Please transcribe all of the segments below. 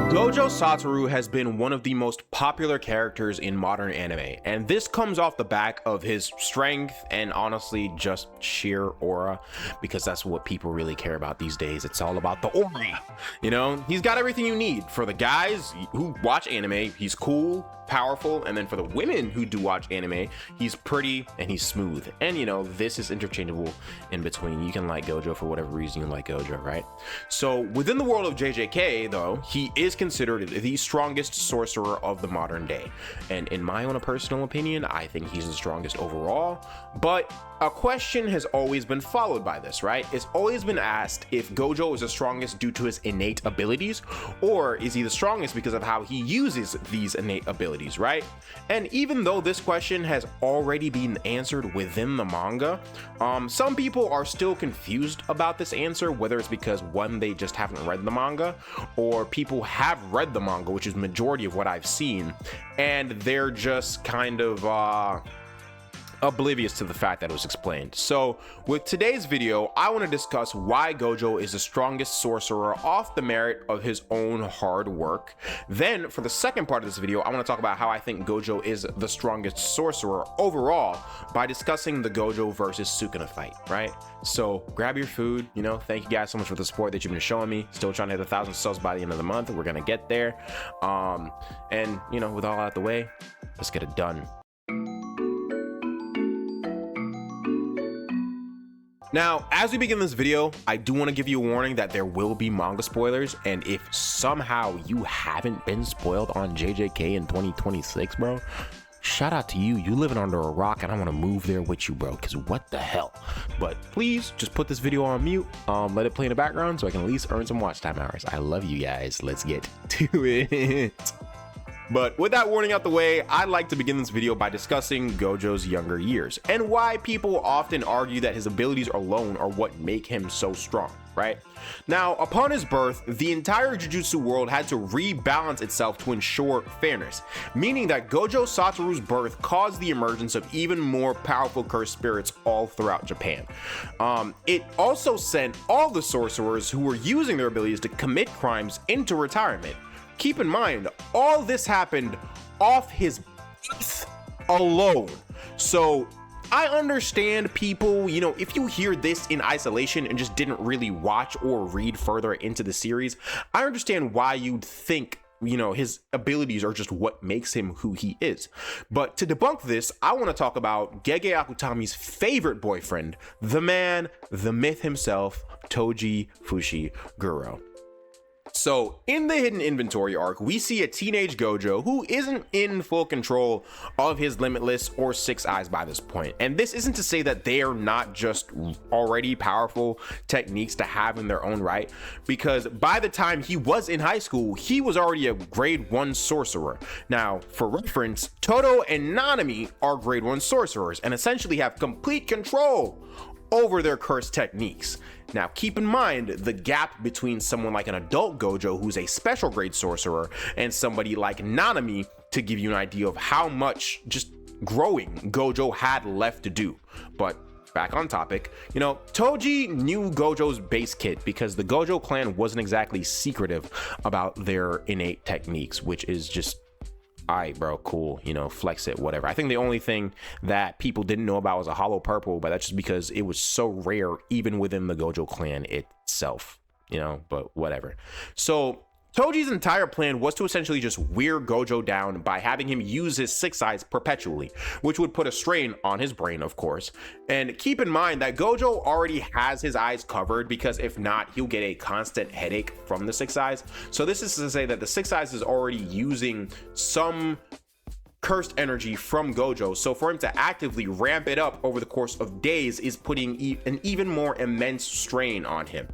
Gojo Satoru has been one of the most popular characters in modern anime, and this comes off the back of his strength and honestly just sheer aura, because that's what people really care about these days. It's all about the aura. You know, he's got everything you need. For the guys who watch anime, he's cool, powerful, and then for the women who do watch anime, he's pretty and he's smooth. And you know, this is interchangeable in between. You can like Gojo for whatever reason you like Gojo, right? So within the world of JJK though, he is considered the strongest sorcerer of the modern day, and in my own personal opinion, I think he's the strongest overall. But a question has always been followed by this, right? It's always been asked if Gojo is the strongest due to his innate abilities, or is he the strongest because of how he uses these innate abilities, right? And even though this question has already been answered within the manga, some people are still confused about this answer, whether it's because one, they just haven't read the manga, or people have read the manga, which is majority of what I've seen, and they're just kind of oblivious to the fact that it was explained. So with today's video, I want to discuss why Gojo is the strongest sorcerer off the merit of his own hard work. Then for the second part of this video, I want to talk about how I think Gojo is the strongest sorcerer overall by discussing the Gojo versus Sukuna fight, right? So grab your food, you know, thank you guys so much for the support that you've been showing me. Still trying to hit 1,000 subs by the end of the month. We're gonna get there. And you know, with all out the way, let's get it done. Now, as we begin this video, I do want to give you a warning that there will be manga spoilers, and if somehow you haven't been spoiled on JJK in 2026, bro, shout out to you. You living under a rock, and I want to move there with you, bro, because what the hell? But please just put this video on mute, let it play in the background so I can at least earn some watch time hours. I love you guys. Let's get to it. But with that warning out the way, I'd like to begin this video by discussing Gojo's younger years and why people often argue that his abilities alone are what make him so strong, right? Now, upon his birth, the entire Jujutsu world had to rebalance itself to ensure fairness, meaning that Gojo Satoru's birth caused the emergence of even more powerful cursed spirits all throughout Japan. It also sent all the sorcerers who were using their abilities to commit crimes into retirement. Keep in mind, all this happened off his birth alone. So I understand people, you know, if you hear this in isolation and just didn't really watch or read further into the series, I understand why you'd think, you know, his abilities are just what makes him who he is. But to debunk this, I want to talk about Gege Akutami's favorite boyfriend, the man, the myth himself, Toji Fushiguro. So in the hidden inventory arc, we see a teenage Gojo who isn't in full control of his limitless or six eyes by this point. And this isn't to say that they are not just already powerful techniques to have in their own right, because by the time he was in high school, he was already a grade 1 sorcerer. Now, for reference, Todo and Nanami are grade 1 sorcerers and essentially have complete control over their cursed techniques. Now, keep in mind the gap between someone like an adult Gojo who's a special grade sorcerer and somebody like Nanami, to give you an idea of how much just growing Gojo had left to do. But back on topic, you know, Toji knew Gojo's base kit because the Gojo clan wasn't exactly secretive about their innate techniques, which is just, all right, bro, cool, you know, flex it, whatever. I think the only thing that people didn't know about was a hollow purple, but that's just because it was so rare even within the Gojo clan itself, you know, but whatever. So Toji's entire plan was to essentially just wear Gojo down by having him use his six eyes perpetually, which would put a strain on his brain, of course. And keep in mind that Gojo already has his eyes covered, because if not, he'll get a constant headache from the six eyes. So this is to say that the six eyes is already using some cursed energy from Gojo. So for him to actively ramp it up over the course of days is putting an even more immense strain on him.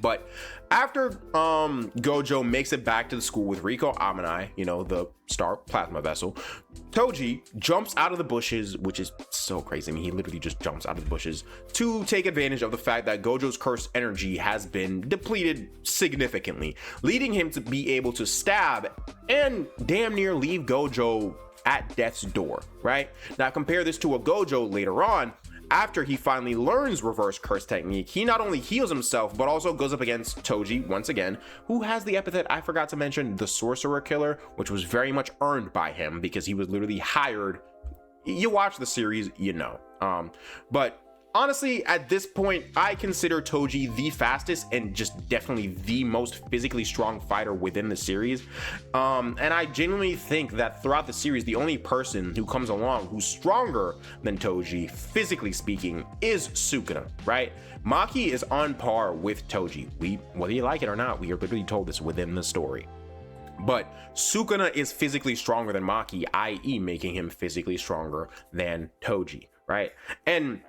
But after Gojo makes it back to the school with Riko Amanai, you know, the star plasma vessel, Toji jumps out of the bushes, which is so crazy. I mean, he literally just jumps out of the bushes to take advantage of the fact that Gojo's cursed energy has been depleted significantly, leading him to be able to stab and damn near leave Gojo at death's door, right? Now compare this to a Gojo later on after he finally learns reverse curse technique, he not only heals himself, but also goes up against Toji once again, who has the epithet I forgot to mention, the Sorcerer Killer, which was very much earned by him because he was literally hired. You watch the series, you know. But honestly, at this point, I consider Toji the fastest and just definitely the most physically strong fighter within the series. And I genuinely think that throughout the series, the only person who comes along who's stronger than Toji, physically speaking, is Sukuna, right? Maki is on par with Toji. Whether you like it or not, we are literally told this within the story. But Sukuna is physically stronger than Maki, i.e. making him physically stronger than Toji, right? And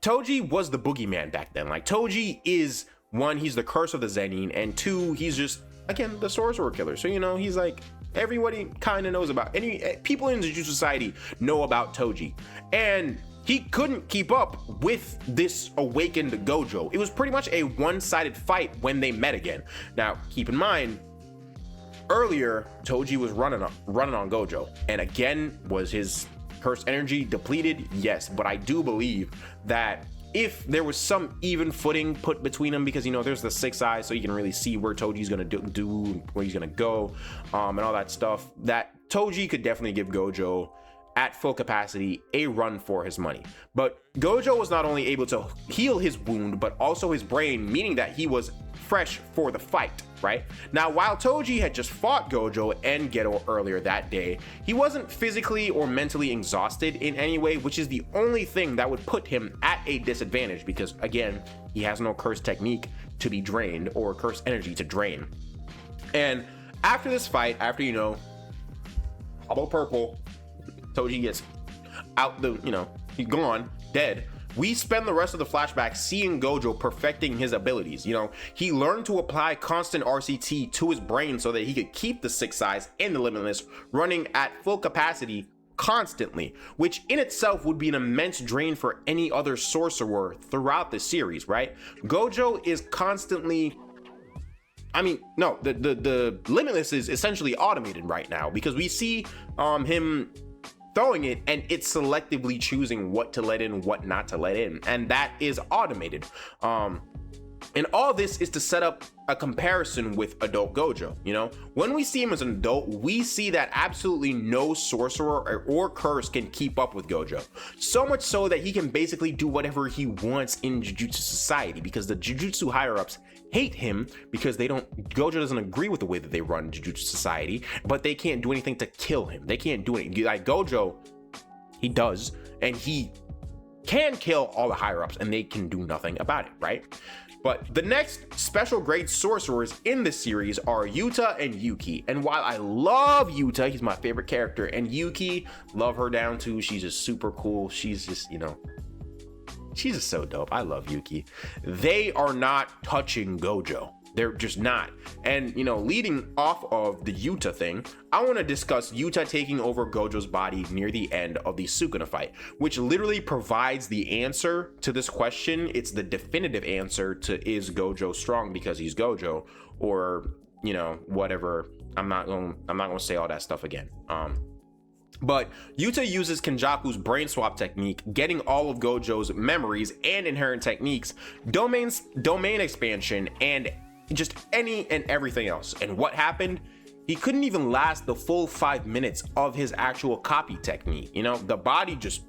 Toji was the boogeyman back then. Like, Toji is, one, he's the curse of the Zenin, and two, he's just, again, the Sorcerer Killer. So, you know, he's like, everybody kind of knows about, people in the Jujutsu Society know about Toji. And he couldn't keep up with this awakened Gojo. It was pretty much a one-sided fight when they met again. Now, keep in mind, earlier, Toji was running on Gojo, and again, was his curse energy depleted? Yes, but I do believe that if there was some even footing put between them, because, you know, there's the 6 eyes, so you can really see where Toji's gonna do where he's gonna go, and all that stuff, that Toji could definitely give Gojo at full capacity a run for his money. But Gojo was not only able to heal his wound, but also his brain, meaning that he was fresh for the fight, right? Now, while Toji had just fought Gojo and Geto earlier that day, he wasn't physically or mentally exhausted in any way, which is the only thing that would put him at a disadvantage, because again, he has no curse technique to be drained or curse energy to drain. And after this fight, after, you know, Hollow Purple, Toji gets out the, you know, he's gone, dead. We spend the rest of the flashback seeing Gojo perfecting his abilities. You know, he learned to apply constant RCT to his brain so that he could keep the 6 eyes and the Limitless running at full capacity constantly, which in itself would be an immense drain for any other sorcerer throughout the series, right? Gojo is constantly, I mean, no, the Limitless is essentially automated right now, because we see him throwing it and it's selectively choosing what to let in, what not to let in, and that is automated. And all this is to set up a comparison with adult Gojo. You know, when we see him as an adult, we see that absolutely no sorcerer or curse can keep up with Gojo. So much so that he can basically do whatever he wants in Jujutsu Society, because the Jujutsu higher-ups hate him because Gojo doesn't agree with the way that they run Jujutsu Society, but they can't do anything to kill him. They can't do anything. Like Gojo, he does, and he can kill all the higher-ups, and they can do nothing about it, right? But the next special grade sorcerers in this series are Yuta and Yuki. And while I love Yuta, he's my favorite character, and Yuki, love her down too. She's just super cool. She's just, you know, she's just so dope. I love Yuki. They are not touching Gojo. They're just not. And, you know, leading off of the Yuta thing, I want to discuss Yuta taking over Gojo's body near the end of the Sukuna fight, which literally provides the answer to this question. It's the definitive answer to, is Gojo strong because he's Gojo, or, you know, whatever. I'm not going to say all that stuff again. But Yuta uses Kenjaku's brain swap technique, getting all of Gojo's memories and inherent techniques, domain expansion, and just any and everything else. And what happened? He couldn't even last the full 5 minutes of his actual copy technique. You know, the body just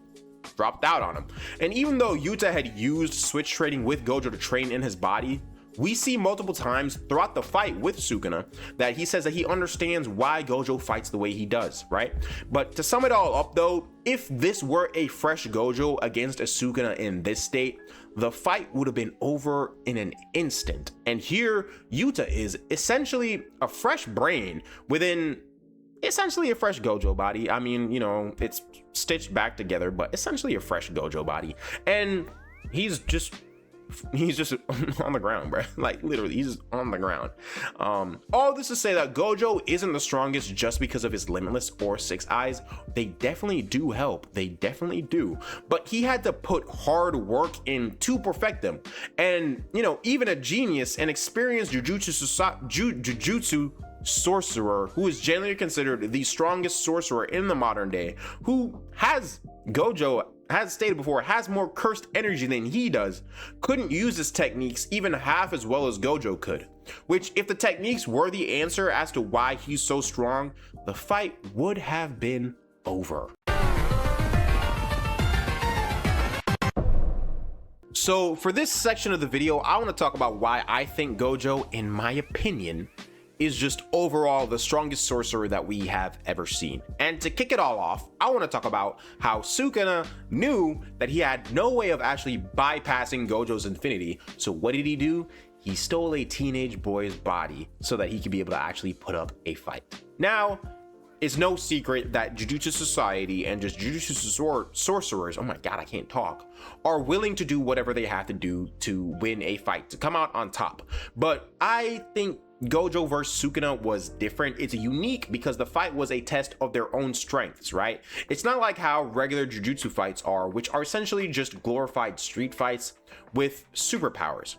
dropped out on him. And even though Yuta had used switch trading with Gojo to train in his body, we see multiple times throughout the fight with Sukuna that he says that he understands why Gojo fights the way he does, right? But to sum it all up though, if this were a fresh Gojo against a Sukuna in this state, the fight would have been over in an instant. And here, Yuta is essentially a fresh brain within essentially a fresh Gojo body. I mean, you know, it's stitched back together, but essentially a fresh Gojo body. And he's just on the ground, bro. Like literally, he's on the ground. All this to say that Gojo isn't the strongest just because of his Limitless or 6 eyes. They definitely do help. They definitely do. But he had to put hard work in to perfect them. And you know, even a genius and experienced Jujutsu sorcerer, who is generally considered the strongest sorcerer in the modern day, who has Gojo has stated before, has more cursed energy than he does, couldn't use his techniques even half as well as Gojo could. Which, if the techniques were the answer as to why he's so strong, the fight would have been over. So for this section of the video, I want to talk about why I think Gojo, in my opinion, is just overall the strongest sorcerer that we have ever seen. And to kick it all off, I want to talk about how Sukuna knew that he had no way of actually bypassing Gojo's infinity. So what did he do? He stole a teenage boy's body so that he could be able to actually put up a fight. Now, it's no secret that Jujutsu Society and just Jujutsu sorcerers, oh my god, I can't talk, are willing to do whatever they have to do to win a fight, to come out on top. But I think Gojo versus Sukuna was different. It's unique because the fight was a test of their own strengths, right? It's not like how regular Jujutsu fights are, which are essentially just glorified street fights with superpowers.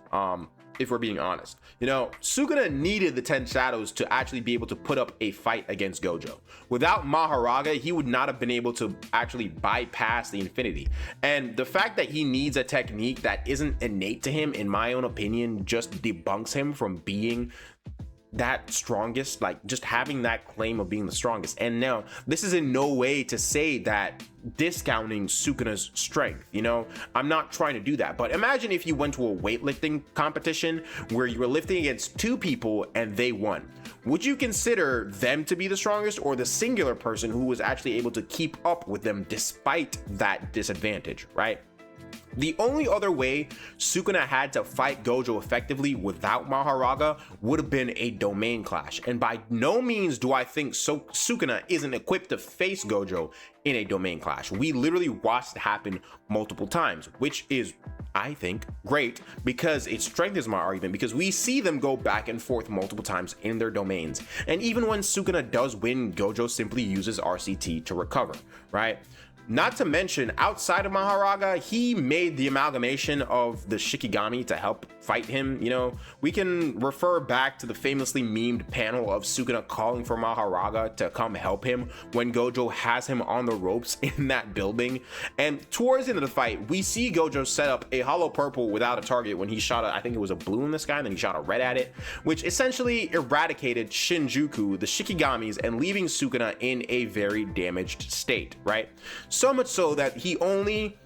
If we're being honest, you know, Sukuna needed the 10 shadows to actually be able to put up a fight against Gojo. Without Maharaga, he would not have been able to actually bypass the infinity. And the fact that he needs a technique that isn't innate to him, in my own opinion, just debunks him from being that strongest, like just having that claim of being the strongest. And now this is in no way to say that discounting Sukuna's strength, you know, I'm not trying to do that, but imagine if you went to a weightlifting competition where you were lifting against two people and they won. Would you consider them to be the strongest, or the singular person who was actually able to keep up with them despite that disadvantage, right? The only other way Sukuna had to fight Gojo effectively without Maharaga would have been a domain clash. And by no means do I think Sukuna isn't equipped to face Gojo in a domain clash. We literally watched it happen multiple times, which is, I think, great because it strengthens my argument, because we see them go back and forth multiple times in their domains. And even when Sukuna does win, Gojo simply uses RCT to recover, right? Not to mention, outside of Maharaga, he made the amalgamation of the Shikigami to help fight him. You know, we can refer back to the famously memed panel of Sukuna calling for Maharaga to come help him when Gojo has him on the ropes in that building. And towards the end of the fight, we see Gojo set up a hollow purple without a target when he shot I think it was a blue in the sky, and then he shot a red at it, which essentially eradicated Shinjuku, the Shikigamis, and leaving Sukuna in a very damaged state, right? So much so that the only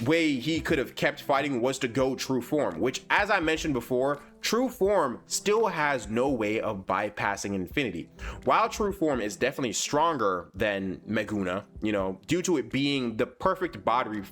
way he could have kept fighting was to go true form, which, as I mentioned before, true form still has no way of bypassing infinity. While true form is definitely stronger than Meguna, you know, due to it being the perfect body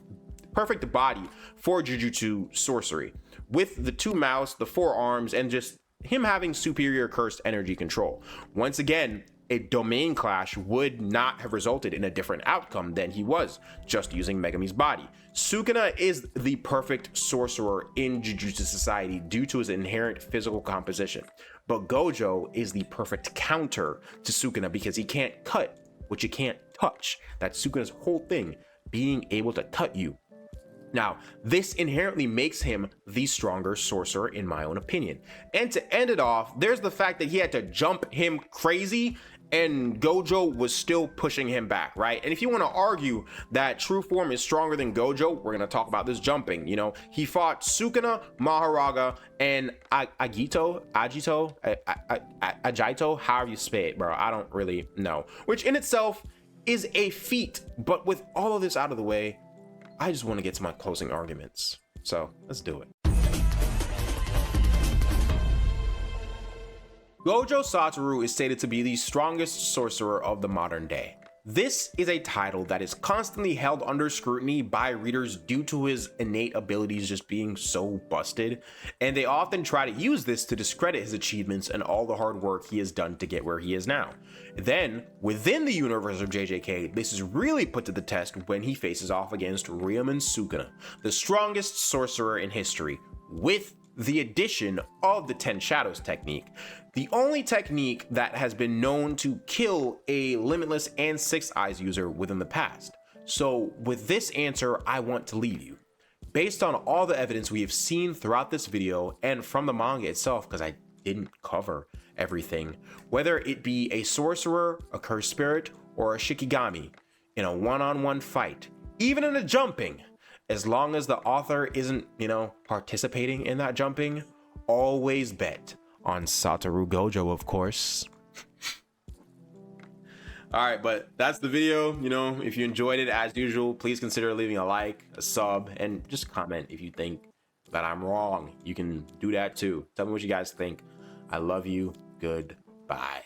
for Jujutsu sorcery, with the 2 mouths, the 4 arms, and just him having superior cursed energy control. Once again, a domain clash would not have resulted in a different outcome than he was just using Megami's body. Sukuna is the perfect sorcerer in Jujutsu Society due to his inherent physical composition, but Gojo is the perfect counter to Sukuna because he can't cut what you can't touch. That's Sukuna's whole thing, being able to cut you. Now, this inherently makes him the stronger sorcerer in my own opinion. And to end it off, there's the fact that he had to jump him crazy and Gojo was still pushing him back, right? And if you want to argue that true form is stronger than Gojo, we're going to talk about this jumping. You know, he fought Sukuna, Maharaga, and Agito, however you say it, bro. I don't really know. Which in itself is a feat. But with all of this out of the way, I just want to get to my closing arguments. So let's do it. Gojo Satoru is stated to be the strongest sorcerer of the modern day. This is a title that is constantly held under scrutiny by readers due to his innate abilities just being so busted, and they often try to use this to discredit his achievements and all the hard work he has done to get where he is now. Then, within the universe of JJK, this is really put to the test when he faces off against Ryomen Sukuna, the strongest sorcerer in history, with the addition of the 10 Shadows technique, the only technique that has been known to kill a Limitless and 6 Eyes user within the past. So with this answer, I want to leave you. Based on all the evidence we have seen throughout this video and from the manga itself, because I didn't cover everything, whether it be a sorcerer, a cursed spirit, or a Shikigami, in a one-on-one fight, even in a jumping, as long as the author isn't, you know, participating in that jumping, always bet on Satoru Gojo, of course. All right, but that's the video. You know, if you enjoyed it, as usual, please consider leaving a like, a sub, and just comment if you think that I'm wrong. You can do that too. Tell me what you guys think. I love you. Goodbye.